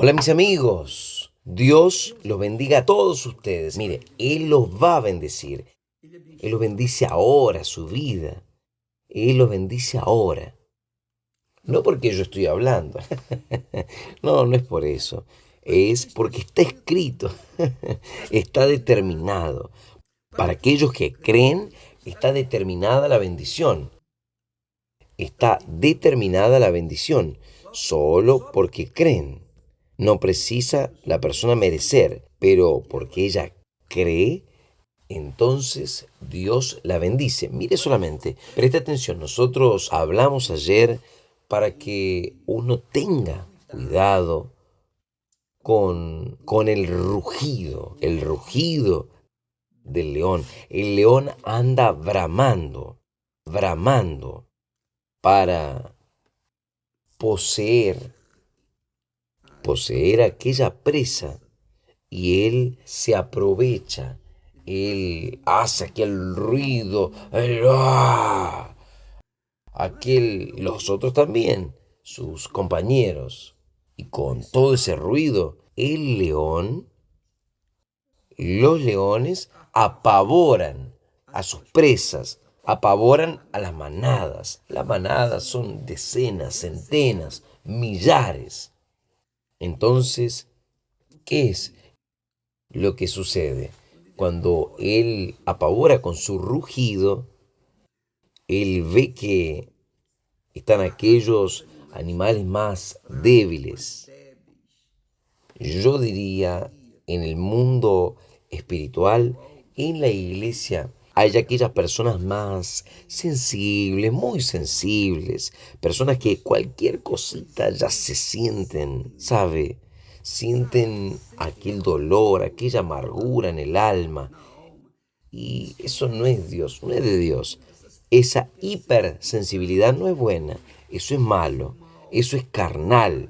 Hola mis amigos, Dios los bendiga a todos ustedes. Mire, Él los va a bendecir. Él los bendice ahora, su vida. Él los bendice ahora. No porque yo estoy hablando. No, no es por eso. Es porque está escrito. Está determinado. Para aquellos que creen, está determinada la bendición. Está determinada la bendición. Solo porque creen. No precisa la persona merecer, pero porque ella cree, entonces Dios la bendice. Mire solamente, preste atención, nosotros hablamos ayer para que uno tenga cuidado con el rugido del león. El león anda bramando para poseer, poseer aquella presa y él se aprovecha, él hace aquel ruido, el ¡ah! Los otros también, sus compañeros, y con todo ese ruido, los leones apavoran a sus presas, apavoran a las manadas. Las manadas son decenas, centenas, millares. Entonces, ¿qué es lo que sucede? Cuando él apavora con su rugido, él ve que están aquellos animales más débiles. Yo diría, en el mundo espiritual, en la iglesia, hay aquellas personas más sensibles, muy sensibles, personas que cualquier cosita ya se sienten, ¿sabe? Sienten aquel dolor, aquella amargura en el alma. Y eso no es Dios, no es de Dios. Esa hipersensibilidad no es buena, eso es malo, eso es carnal.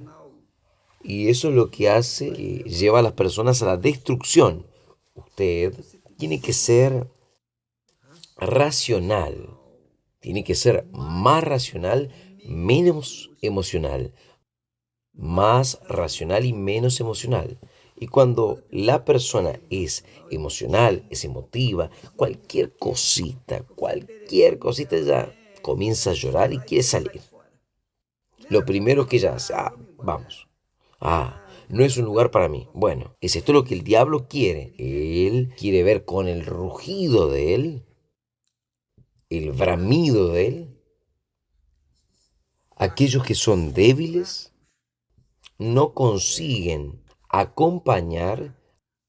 Y eso es lo que hace, que lleva a las personas a la destrucción. Usted tiene que ser racional, tiene que ser más racional, menos emocional, más racional y menos emocional. Y cuando la persona es emocional, es emotiva, cualquier cosita ya comienza a llorar y quiere salir. Lo primero que ella hace, vamos, no es un lugar para mí. Bueno, ¿es esto lo que el diablo quiere? Él quiere ver con el rugido de él, el bramido de él, aquellos que son débiles no consiguen acompañar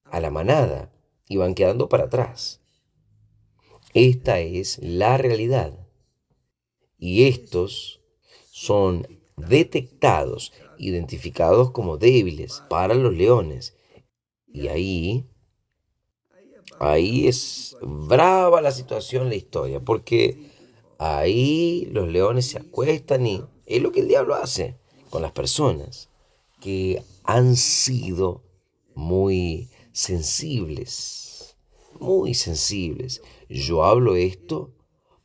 a la manada y van quedando para atrás. Esta es la realidad. Y estos son detectados, identificados como débiles para los leones. Y ahí es brava la situación, la historia, porque ahí los leones se acuestan y es lo que el diablo hace con las personas que han sido muy sensibles, muy sensibles. Yo hablo esto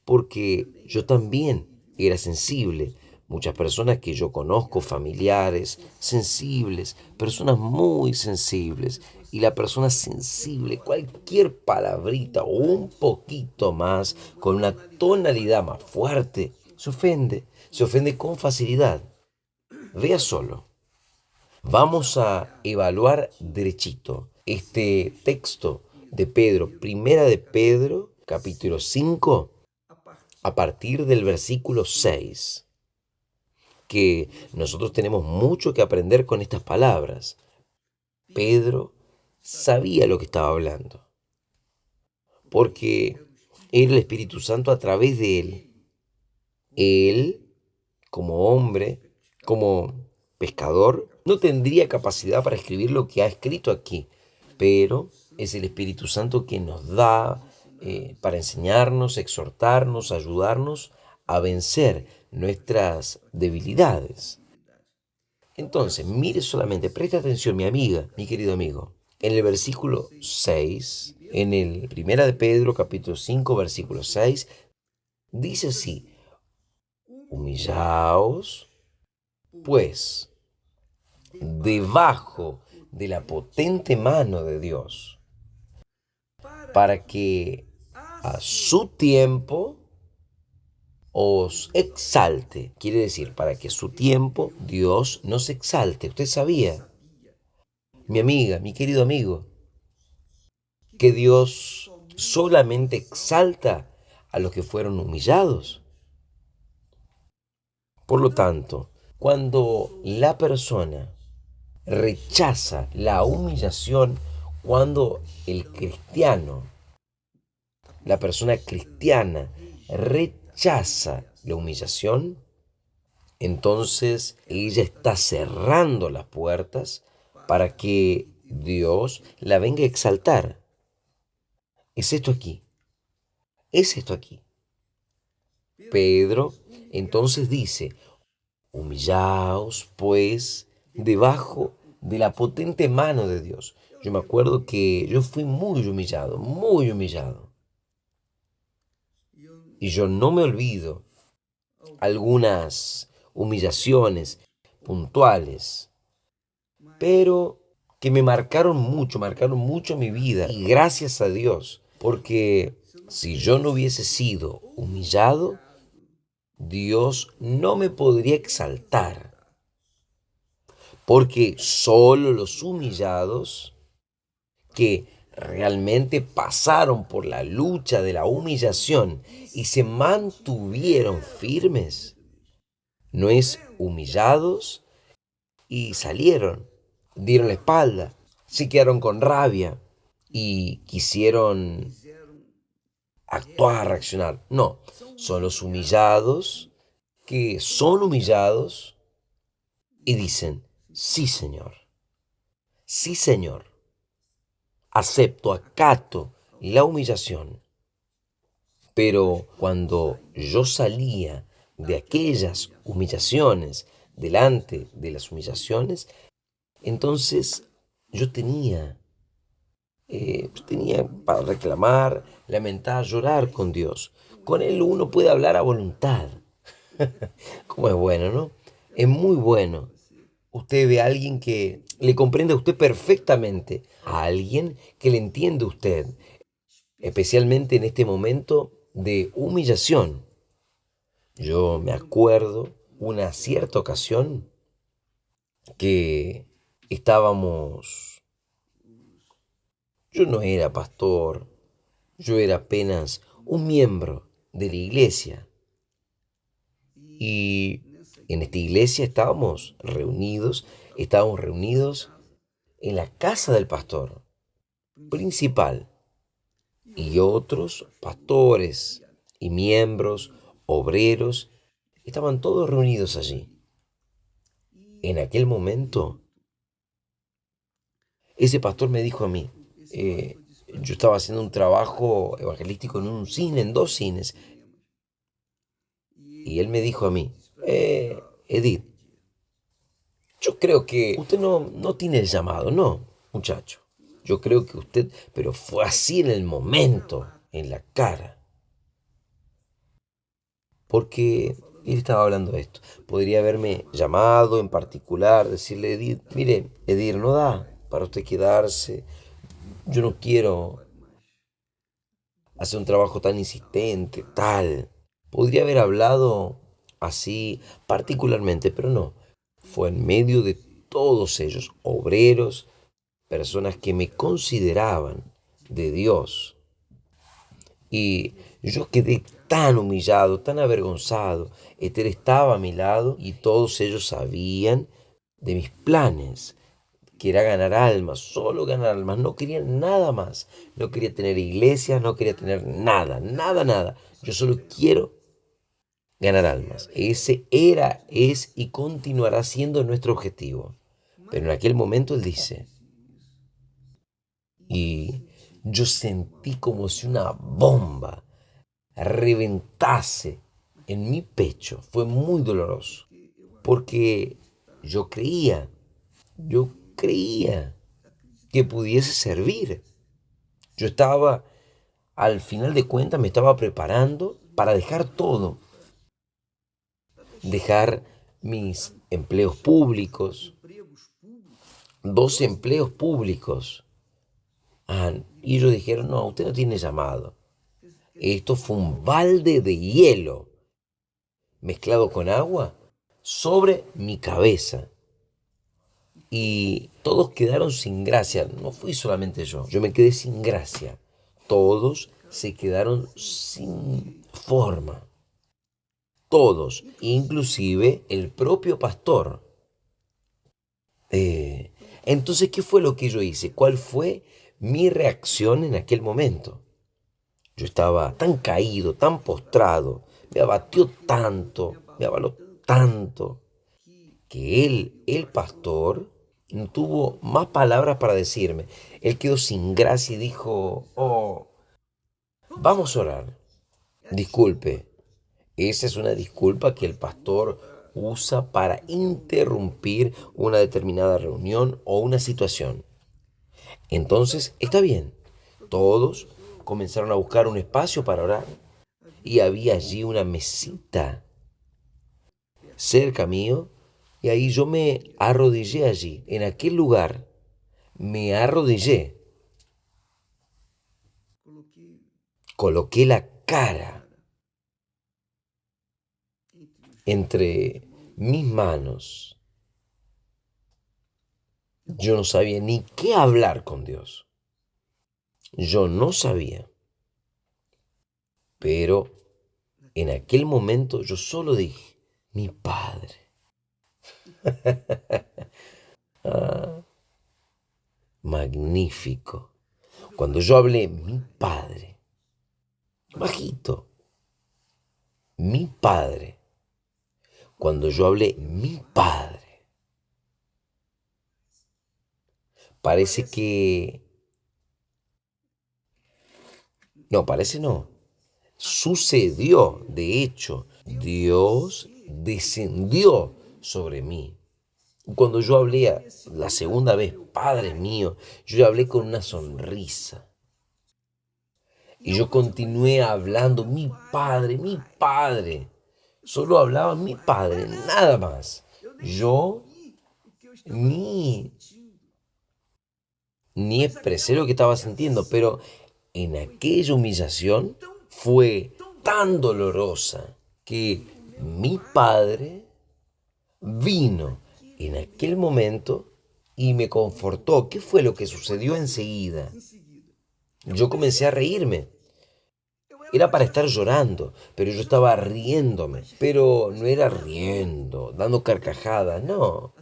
porque yo también era sensible. Muchas personas que yo conozco, familiares, sensibles, personas muy sensibles. Y la persona sensible, cualquier palabrita o un poquito más, con una tonalidad más fuerte, se ofende con facilidad. Vea solo. Vamos a evaluar derechito este texto de Pedro, primera de Pedro, capítulo 5, a partir del versículo 6, que nosotros tenemos mucho que aprender con estas palabras. Pedro sabía lo que estaba hablando, porque era el Espíritu Santo a través de él. Él, como hombre, como pescador, no tendría capacidad para escribir lo que ha escrito aquí, pero es el Espíritu Santo que nos da para enseñarnos, exhortarnos, ayudarnos a vencer nuestras debilidades. Entonces, mire solamente, preste atención, mi amiga, mi querido amigo. En el versículo 6, en el primera de Pedro, capítulo 5, versículo 6, dice así: humillaos, pues, debajo de la potente mano de Dios, para que a su tiempo os exalte. Quiere decir, para que a su tiempo Dios nos exalte. Usted sabía, mi amiga, mi querido amigo, que Dios solamente exalta a los que fueron humillados. Por lo tanto, cuando la persona rechaza la humillación, cuando el cristiano, la persona cristiana, rechaza la humillación, entonces ella está cerrando las puertas para que Dios la venga a exaltar. Es esto aquí, es esto aquí. Pedro entonces dice, humillaos pues debajo de la potente mano de Dios. Yo me acuerdo que yo fui muy humillado, muy humillado. Y yo no me olvido algunas humillaciones puntuales, pero que me marcaron mucho mi vida. Y gracias a Dios, porque si yo no hubiese sido humillado, Dios no me podría exaltar. Porque solo los humillados que realmente pasaron por la lucha de la humillación y se mantuvieron firmes, no es humillados y salieron, dieron la espalda, se quedaron con rabia y quisieron actuar, reaccionar. No, son los humillados que son humillados y dicen, sí Señor, acepto, acato la humillación. Pero cuando yo salía de aquellas humillaciones, delante de las humillaciones, entonces yo tenía para reclamar, lamentar, llorar con Dios. Con Él uno puede hablar a voluntad. Como es bueno, ¿no? Es muy bueno. Usted ve a alguien que le comprende a usted perfectamente, a alguien que le entiende a usted, especialmente en este momento de humillación. Yo me acuerdo una cierta ocasión que estábamos, yo no era pastor, yo era apenas un miembro de la iglesia. Y en esta iglesia estábamos reunidos en la casa del pastor principal y otros pastores y miembros, obreros, estaban todos reunidos allí. En aquel momento, ese pastor me dijo a mí, yo estaba haciendo un trabajo evangelístico en un cine, en dos cines, y él me dijo a mí, Edith, yo creo que usted no tiene el llamado, no, muchacho. Yo creo que usted, pero fue así en el momento, en la cara. Porque él estaba hablando de esto. Podría haberme llamado en particular, decirle, Edith, mire, Edith, no da para usted quedarse. Yo no quiero hacer un trabajo tan insistente, tal. Podría haber hablado así particularmente, pero no. Fue en medio de todos ellos, obreros, personas que me consideraban de Dios. Y yo quedé tan humillado, tan avergonzado. Esther estaba a mi lado y todos ellos sabían de mis planes, que era ganar almas, solo ganar almas. No quería nada más. No quería tener iglesias, no quería tener nada, nada, nada. Yo solo quiero ganar almas. Ese era, es y continuará siendo nuestro objetivo. Pero en aquel momento él dice, y yo sentí como si una bomba reventase en mi pecho. Fue muy doloroso, porque yo creía que pudiese servir. Yo estaba, al final de cuentas, me estaba preparando para dejar todo, dejar mis empleos públicos, 2 empleos públicos. Y ellos dijeron, no, usted no tiene llamado. Esto fue un balde de hielo mezclado con agua sobre mi cabeza. Y todos quedaron sin gracia. No fui solamente yo me quedé sin gracia. Todos se quedaron sin forma. Todos, inclusive el propio pastor. Entonces, ¿qué fue lo que yo hice? ¿Cuál fue mi reacción en aquel momento? Yo estaba tan caído, tan postrado, me abatió tanto, me avaló tanto, que el pastor, no tuvo más palabras para decirme. Él quedó sin gracia y dijo, oh, vamos a orar. Disculpe, esa es una disculpa que el pastor usa para interrumpir una determinada reunión o una situación. Entonces, está bien. Todos comenzaron a buscar un espacio para orar y había allí una mesita cerca mío y ahí yo me arrodillé allí. En aquel lugar me arrodillé, coloqué la cara entre mis manos. Yo no sabía ni qué hablar con Dios. Yo no sabía. Pero en aquel momento yo solo dije, mi Padre. Magnífico. Cuando yo hablé, mi Padre, bajito, mi Padre. Cuando yo hablé, mi Padre, parece que... No, parece no. Sucedió, de hecho, Dios descendió sobre mí. Cuando yo hablé la segunda vez, Padre mío, yo hablé con una sonrisa. Y yo continué hablando, mi Padre, mi Padre. Solo hablaba mi Padre, nada más. Yo ni, ni expresé lo que estaba sintiendo, pero en aquella humillación fue tan dolorosa que mi Padre vino en aquel momento y me confortó. ¿Qué fue lo que sucedió enseguida? Yo comencé a reírme. Era para estar llorando, pero yo estaba riéndome. Pero no era riendo, dando carcajadas, no.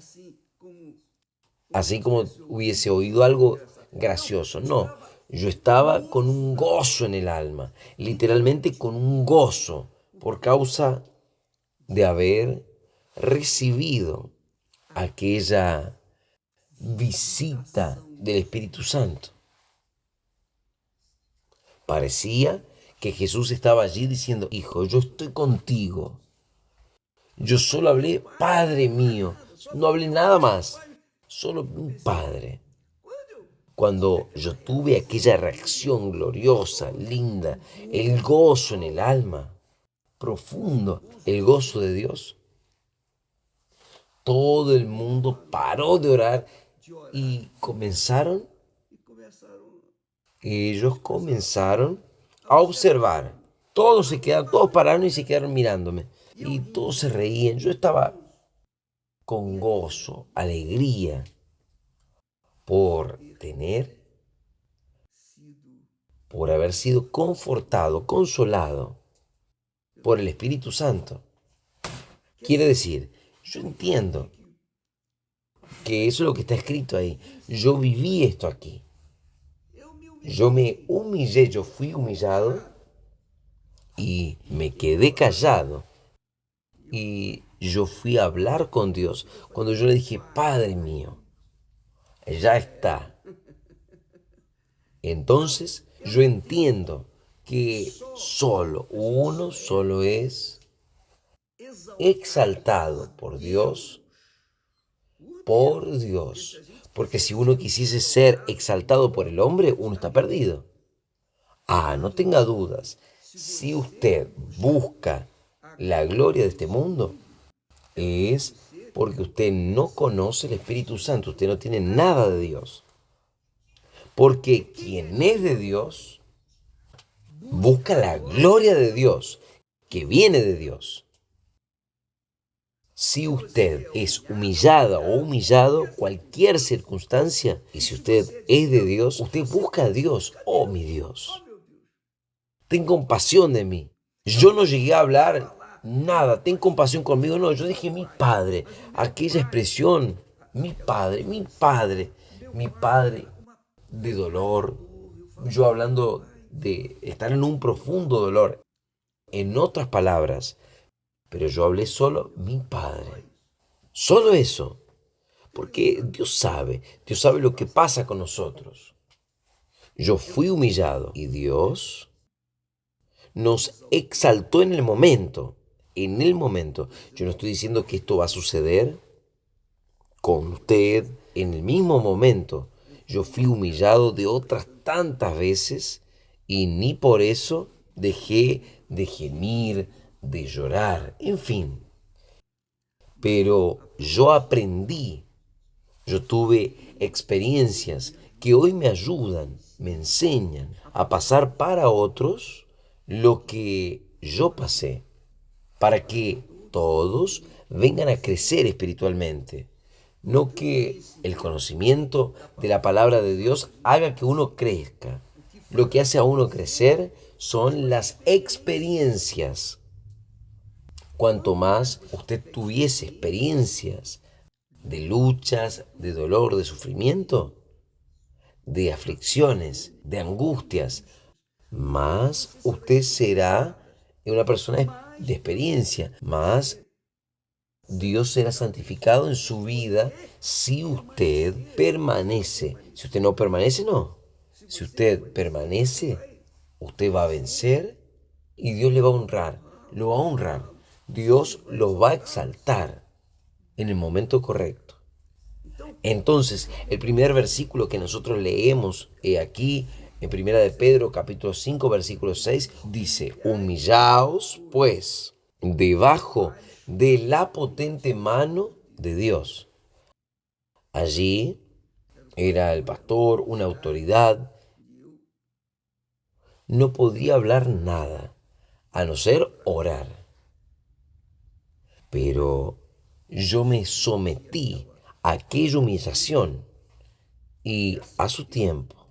Así como hubiese oído algo gracioso, no. Yo estaba con un gozo en el alma, literalmente con un gozo, por causa de haber recibido aquella visita del Espíritu Santo. Parecía que Jesús estaba allí diciendo, hijo, yo estoy contigo. Yo solo hablé, Padre mío, no hablé nada más, solo un Padre. Cuando yo tuve aquella reacción gloriosa, linda, el gozo en el alma, profundo, el gozo de Dios, todo el mundo paró de orar y ellos comenzaron a observar. Todos pararon y se quedaron mirándome. Y todos se reían. Yo estaba con gozo, alegría, por por haber sido confortado, consolado por el Espíritu Santo. Quiere decir, yo entiendo que eso es lo que está escrito ahí. Yo viví esto aquí. Yo me humillé, yo fui humillado y me quedé callado. Y yo fui a hablar con Dios cuando yo le dije, Padre mío, ya está. Entonces yo entiendo que uno solo es exaltado por Dios. Porque si uno quisiese ser exaltado por el hombre, uno está perdido. No tenga dudas. Si usted busca la gloria de este mundo, es Porque usted no conoce el Espíritu Santo, usted no tiene nada de Dios. Porque quien es de Dios busca la gloria de Dios, que viene de Dios. Si usted es humillada o humillado, cualquier circunstancia, y si usted es de Dios, usted busca a Dios. Oh, mi Dios, ten compasión de mí. Yo no llegué a hablar nada, ten compasión conmigo. No, yo dije mi Padre, aquella expresión, mi Padre, mi Padre, mi Padre de dolor. Yo hablando de estar en un profundo dolor. En otras palabras, pero yo hablé solo mi Padre. Solo eso. Porque Dios sabe lo que pasa con nosotros. Yo fui humillado y Dios nos exaltó en el momento. En el momento. Yo no estoy diciendo que esto va a suceder con usted en el mismo momento. Yo fui humillado de otras tantas veces y ni por eso dejé de gemir, de llorar, en fin. Pero yo aprendí, yo tuve experiencias que hoy me ayudan, me enseñan a pasar para otros lo que yo pasé, para que todos vengan a crecer espiritualmente. No que el conocimiento de la palabra de Dios haga que uno crezca. Lo que hace a uno crecer son las experiencias. Cuanto más usted tuviese experiencias de luchas, de dolor, de sufrimiento, de aflicciones, de angustias, más usted será una persona de experiencia, más Dios será santificado en su vida si usted permanece. Si usted no permanece, no. Si usted permanece, usted va a vencer y Dios le va a honrar. Lo va a honrar. Dios lo va a exaltar en el momento correcto. Entonces, el primer versículo que nosotros leemos aquí en Primera de Pedro, capítulo 5, versículo 6, dice: humillaos, pues, debajo de la potente mano de Dios. Allí era el pastor, una autoridad. No podía hablar nada, a no ser orar. Pero yo me sometí a aquella humillación y a su tiempo,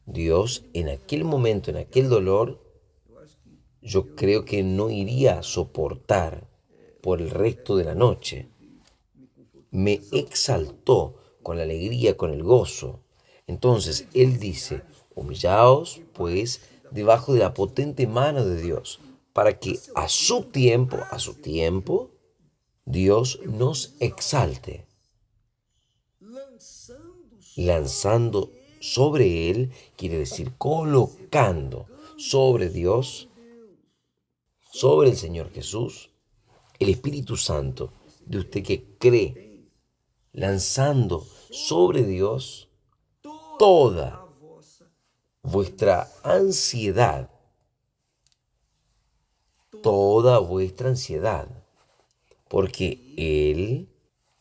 Dios en aquel momento, en aquel dolor, yo creo que no iría a soportar por el resto de la noche. Me exaltó con la alegría, con el gozo. Entonces Él dice: humillaos pues debajo de la potente mano de Dios, para que a su tiempo, Dios nos exalte, lanzando sobre Él, quiere decir colocando sobre Dios, sobre el Señor Jesús, el Espíritu Santo de usted que cree, lanzando sobre Dios toda vuestra ansiedad, porque Él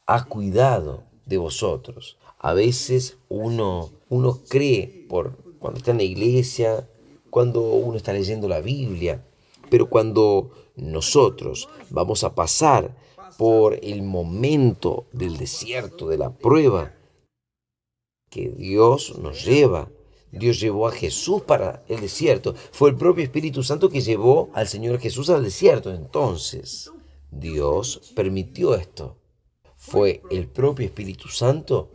ha cuidado de vosotros. A veces uno cree cuando está en la iglesia, cuando uno está leyendo la Biblia, pero cuando nosotros vamos a pasar por el momento del desierto, de la prueba, que Dios nos lleva. Dios llevó a Jesús para el desierto. Fue el propio Espíritu Santo que llevó al Señor Jesús al desierto. Entonces, Dios permitió esto. Fue el propio Espíritu Santo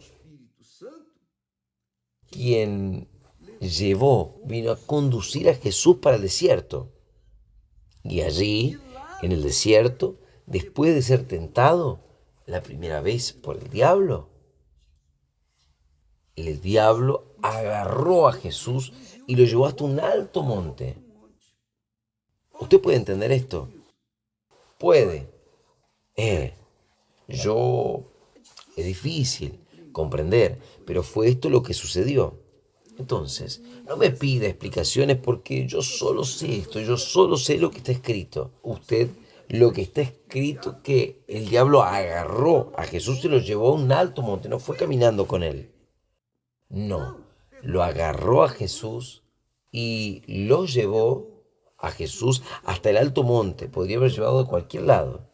quien vino a conducir a Jesús para el desierto. Y allí, en el desierto, después de ser tentado la primera vez por el diablo agarró a Jesús y lo llevó hasta un alto monte. ¿Usted puede entender esto? Puede. Es difícil comprender, pero fue esto lo que sucedió. Entonces, no me pida explicaciones porque yo solo sé esto, yo solo sé lo que está escrito. Usted lo que está escrito que el diablo agarró a Jesús y lo llevó a un alto monte, no fue caminando con él. No, lo agarró a Jesús y lo llevó a Jesús hasta el alto monte. Podría haber llevado a cualquier lado,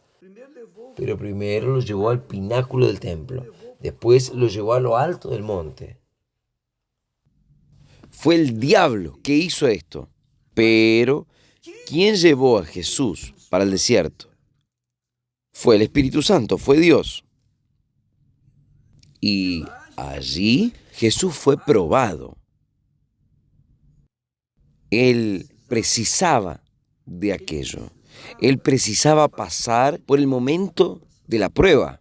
pero primero lo llevó al pináculo del templo. Después lo llevó a lo alto del monte. Fue el diablo que hizo esto. Pero, ¿quién llevó a Jesús para el desierto? Fue el Espíritu Santo, fue Dios. Y allí Jesús fue probado. Él precisaba de aquello. Él precisaba pasar por el momento de la prueba.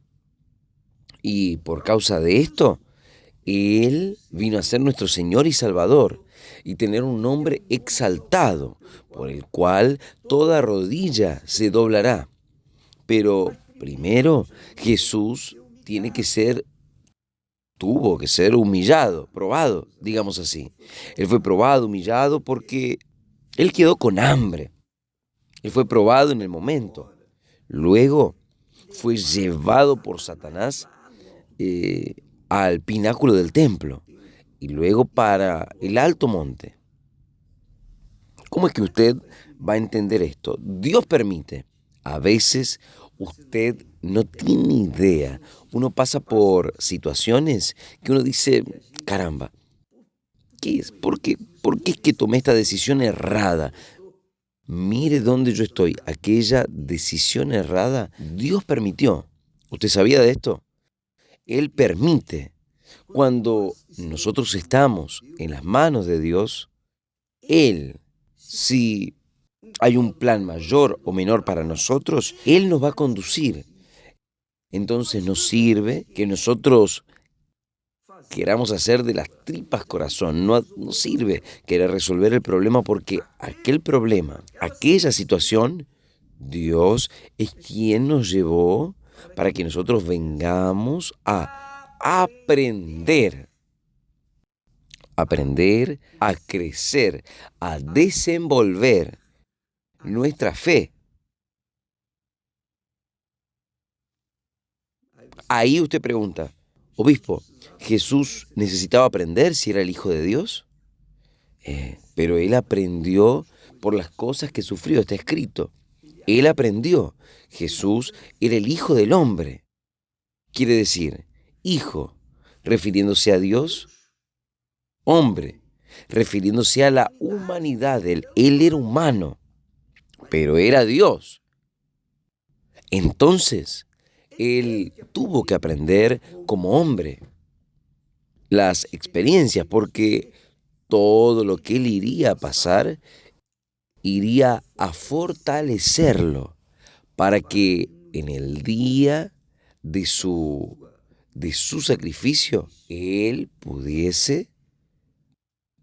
Y por causa de esto, Él vino a ser nuestro Señor y Salvador y tener un nombre exaltado, por el cual toda rodilla se doblará. Pero primero Jesús tuvo que ser humillado, probado, digamos así. Él fue probado, humillado, porque Él quedó con hambre. Él fue probado en el momento. Luego fue llevado por Satanás al pináculo del templo y luego para el alto monte. ¿Cómo es que usted va a entender esto? Dios permite. A veces usted no tiene idea. Uno pasa por situaciones que uno dice, caramba, ¿qué es? ¿Por qué es que tomé esta decisión errada? Mire dónde yo estoy. Aquella decisión errada, Dios permitió. ¿Usted sabía de esto? Él permite. Cuando nosotros estamos en las manos de Dios, Él, si hay un plan mayor o menor para nosotros, Él nos va a conducir. Entonces nos sirve que nosotros queramos hacer de las tripas corazón. No sirve querer resolver el problema porque aquel problema, aquella situación, Dios es quien nos llevó para que nosotros vengamos a aprender a crecer, a desenvolver nuestra fe. Ahí usted pregunta, obispo, ¿Jesús necesitaba aprender si era el Hijo de Dios? Pero él aprendió por las cosas que sufrió, está escrito. Él aprendió. Jesús era el Hijo del Hombre. Quiere decir, hijo, refiriéndose a Dios, hombre, refiriéndose a la humanidad de él. Él era humano, pero era Dios. Entonces, él tuvo que aprender como hombre las experiencias, porque todo lo que él iría a pasar iría a fortalecerlo para que en el día de su sacrificio él pudiese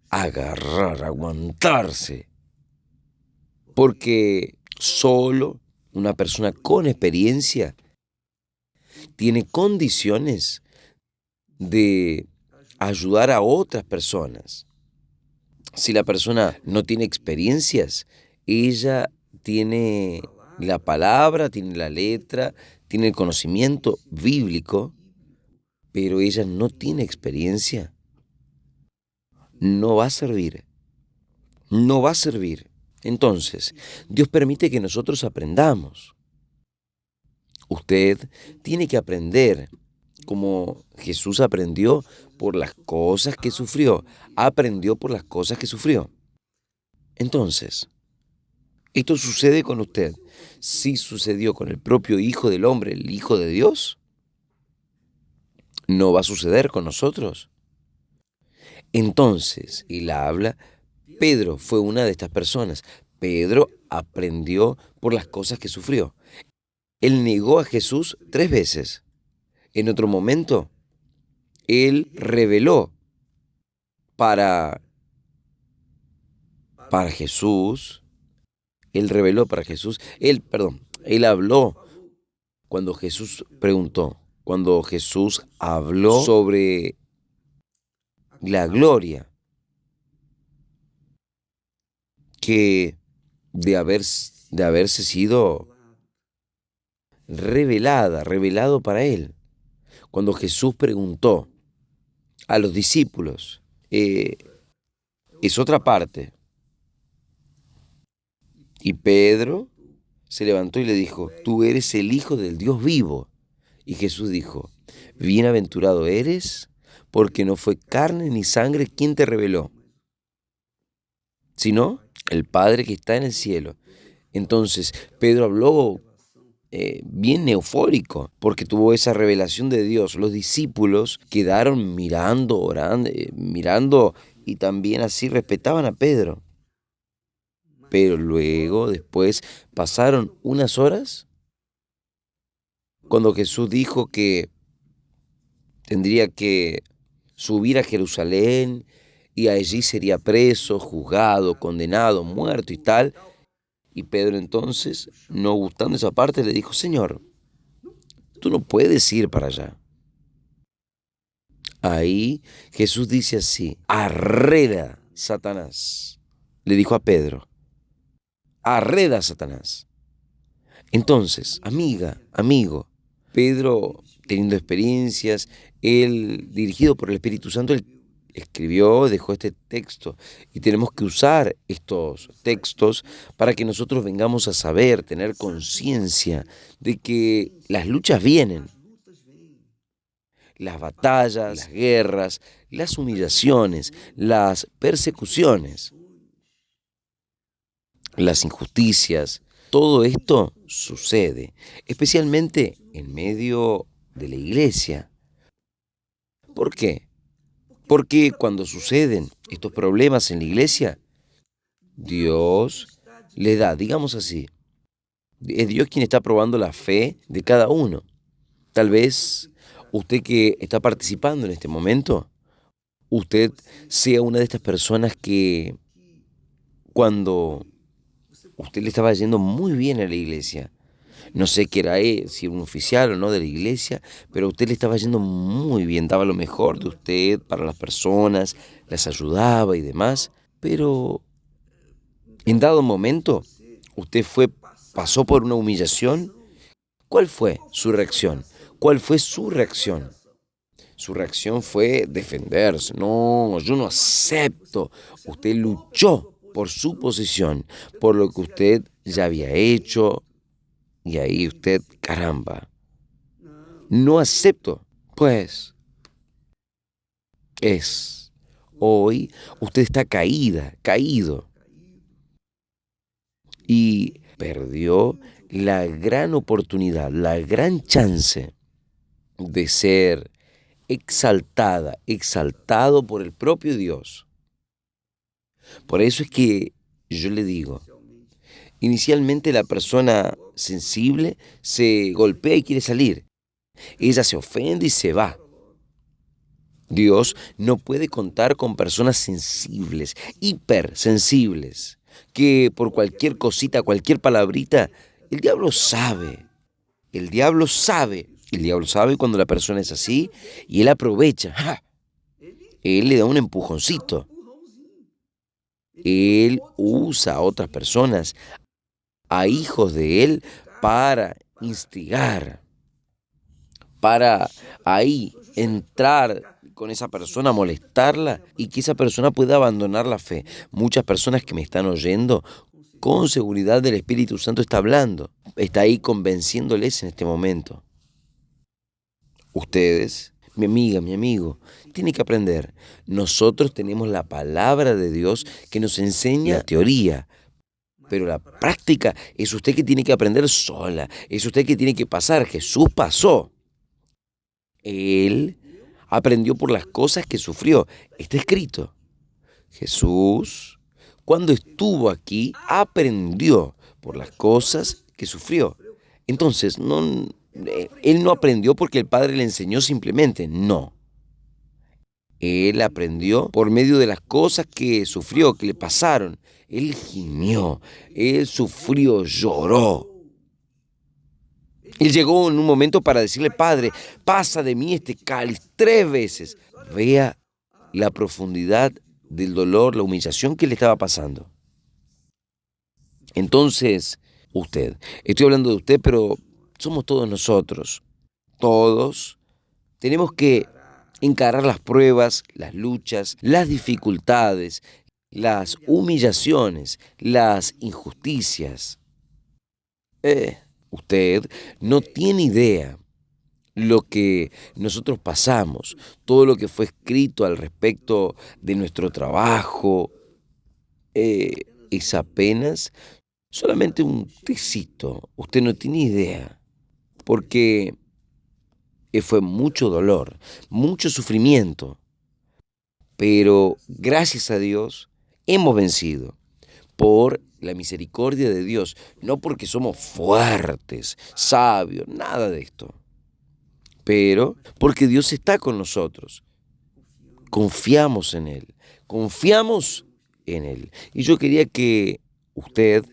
aguantarse. Porque solo una persona con experiencia tiene condiciones de ayudar a otras personas. Si la persona no tiene experiencias, ella tiene la palabra, tiene la letra, tiene el conocimiento bíblico, pero ella no tiene experiencia, no va a servir. No va a servir. Entonces, Dios permite que nosotros aprendamos. Usted tiene que aprender como Jesús aprendió por las cosas que sufrió. Aprendió por las cosas que sufrió. Entonces, ¿esto sucede con usted? ¿Sí sucedió con el propio Hijo del Hombre, el Hijo de Dios? ¿No va a suceder con nosotros? Entonces, y la habla, Pedro fue una de estas personas. Pedro aprendió por las cosas que sufrió. Él negó a Jesús 3 veces. En otro momento, él reveló para Jesús. Él reveló para Jesús. Él habló cuando Jesús preguntó. Cuando Jesús habló sobre la gloria que de haberse sido revelado para él. Cuando Jesús preguntó a los discípulos, es otra parte. Y Pedro se levantó y le dijo, tú eres el Hijo del Dios vivo. Y Jesús dijo, bienaventurado eres, porque no fue carne ni sangre quien te reveló, sino el Padre que está en el cielo. Entonces Pedro habló bien eufórico, porque tuvo esa revelación de Dios. Los discípulos quedaron mirando, orando, mirando, y también así respetaban a Pedro. Pero luego, después, pasaron unas horas, cuando Jesús dijo que tendría que subir a Jerusalén y allí sería preso, juzgado, condenado, muerto y tal. Y Pedro entonces, no gustando esa parte, le dijo, Señor, tú no puedes ir para allá. Ahí Jesús dice así, arreda, Satanás. Le dijo a Pedro, arreda, Satanás. Entonces, amiga, amigo, Pedro, teniendo experiencias, él, dirigido por el Espíritu Santo, él escribió, dejó este texto. Y tenemos que usar estos textos para que nosotros vengamos a saber, tener conciencia de que las luchas vienen. Las batallas, las guerras, las humillaciones, las persecuciones, las injusticias, todo esto sucede, especialmente en medio de la iglesia. ¿Por qué? Porque cuando suceden estos problemas en la iglesia, Dios le da, digamos así, es Dios quien está probando la fe de cada uno. Tal vez usted que está participando en este momento, usted sea una de estas personas que cuando usted le estaba yendo muy bien a la iglesia, no sé qué era, si era un oficial o no de la iglesia, pero a usted le estaba yendo muy bien, daba lo mejor de usted para las personas, las ayudaba y demás, pero en dado momento usted pasó por una humillación. ¿Cuál fue su reacción? ¿Cuál fue su reacción? Su reacción fue defenderse. No, yo no acepto. Usted luchó por su posición, por lo que usted ya había hecho. Y ahí usted, caramba, no acepto. Pues hoy usted está caído. Y perdió la gran oportunidad, la gran chance de ser exaltado por el propio Dios. Por eso es que yo le digo, inicialmente la persona sensible se golpea y quiere salir. Ella se ofende y se va. Dios no puede contar con personas sensibles, hipersensibles, que por cualquier cosita, cualquier palabrita, el diablo sabe. El diablo sabe. El diablo sabe cuando la persona es así y él aprovecha. ¡Ja! Él le da un empujoncito. Él usa a otras personas, a hijos de él, para instigar, para ahí entrar con esa persona, molestarla y que esa persona pueda abandonar la fe. Muchas personas que me están oyendo, con seguridad del Espíritu Santo está hablando, está ahí convenciéndoles en este momento. Ustedes, mi amiga, mi amigo, tienen que aprender. Nosotros tenemos la palabra de Dios que nos enseña la teoría, pero la práctica es usted que tiene que aprender sola, es usted que tiene que pasar. Jesús pasó. Él aprendió por las cosas que sufrió. Está escrito. Jesús, cuando estuvo aquí, aprendió por las cosas que sufrió. Entonces, él no aprendió porque el Padre le enseñó simplemente, no. Él aprendió por medio de las cosas que sufrió, que le pasaron. Él gimió, él sufrió, lloró. Él llegó en un momento para decirle, Padre, pasa de mí este cáliz 3 veces. Vea la profundidad del dolor, la humillación que le estaba pasando. Entonces, estoy hablando de usted, pero somos todos nosotros. Todos tenemos que encarar las pruebas, las luchas, las dificultades, las humillaciones, las injusticias. Usted no tiene idea lo que nosotros pasamos, todo lo que fue escrito al respecto de nuestro trabajo, es apenas solamente un tecito. Usted no tiene idea, porque fue mucho dolor, mucho sufrimiento, pero gracias a Dios hemos vencido por la misericordia de Dios, no porque somos fuertes, sabios, nada de esto, pero porque Dios está con nosotros. Confiamos en Él, confiamos en Él. Y yo quería que usted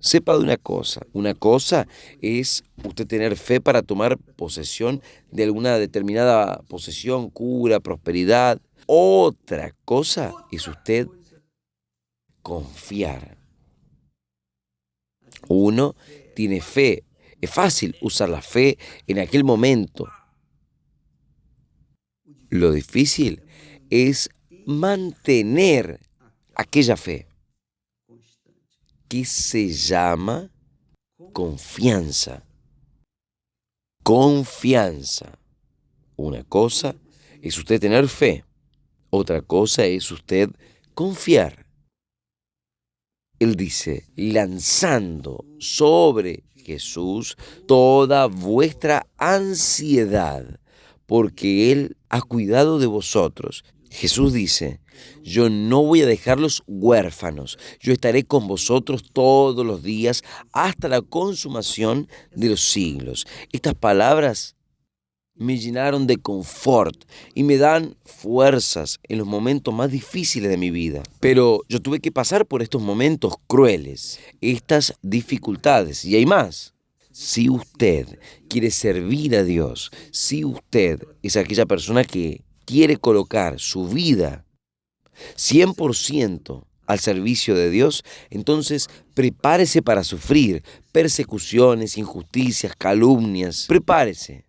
sepa de una cosa. Una cosa es usted tener fe para tomar posesión de alguna determinada posesión, cura, prosperidad. Otra cosa es usted confiar. Uno tiene fe. Es fácil usar la fe en aquel momento. Lo difícil es mantener aquella fe, que se llama confianza. Confianza. Una cosa es usted tener fe, otra cosa es usted confiar. Él dice, lanzando sobre Jesús toda vuestra ansiedad, porque Él ha cuidado de vosotros. Jesús dice, yo no voy a dejarlos huérfanos, yo estaré con vosotros todos los días hasta la consumación de los siglos. Estas palabras me llenaron de confort y me dan fuerzas en los momentos más difíciles de mi vida. Pero yo tuve que pasar por estos momentos crueles, estas dificultades, y hay más. Si usted quiere servir a Dios, si usted es aquella persona que quiere colocar su vida 100% al servicio de Dios, entonces prepárese para sufrir persecuciones, injusticias, calumnias. Prepárese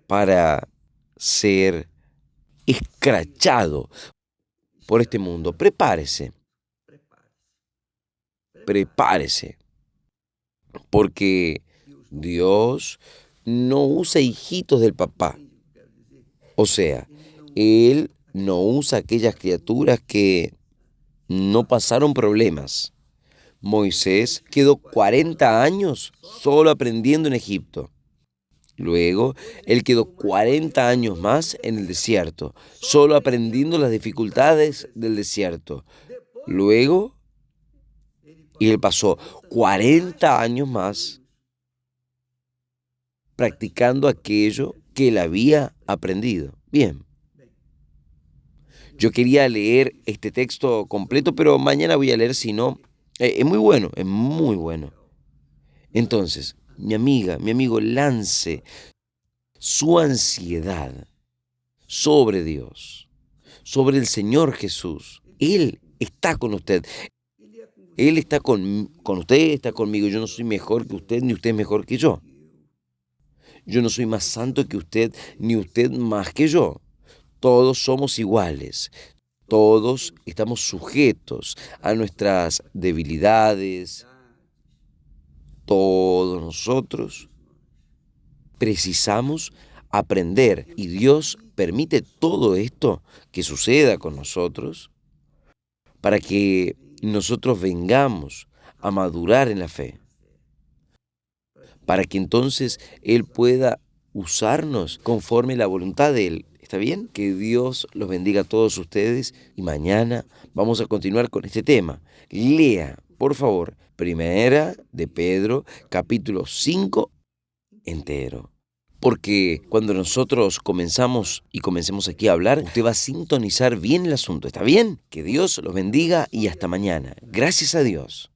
para ser escrachado por este mundo. Prepárese. Prepárese. Porque Dios no usa hijitos del papá. O sea, Él no usa aquellas criaturas que no pasaron problemas. Moisés quedó 40 años solo aprendiendo en Egipto. Luego, él quedó 40 años más en el desierto, solo aprendiendo las dificultades del desierto. Luego, él pasó 40 años más practicando aquello que él había aprendido. Bien, yo quería leer este texto completo, pero mañana voy a leer, si no, es muy bueno, es muy bueno. Entonces, mi amiga, mi amigo, lance su ansiedad sobre Dios, sobre el Señor Jesús. Él está con usted. Él está con usted, está conmigo. Yo no soy mejor que usted, ni usted es mejor que yo. Yo no soy más santo que usted, ni usted más que yo. Todos somos iguales. Todos estamos sujetos a nuestras debilidades. Todos nosotros precisamos aprender, y Dios permite todo esto que suceda con nosotros para que nosotros vengamos a madurar en la fe, para que entonces Él pueda usarnos conforme a la voluntad de Él. ¿Está bien? Que Dios los bendiga a todos ustedes, y mañana vamos a continuar con este tema. Lea, por favor, Primera de Pedro, capítulo 5 entero. Porque cuando nosotros comencemos aquí a hablar, usted va a sintonizar bien el asunto. ¿Está bien? Que Dios los bendiga y hasta mañana. Gracias a Dios.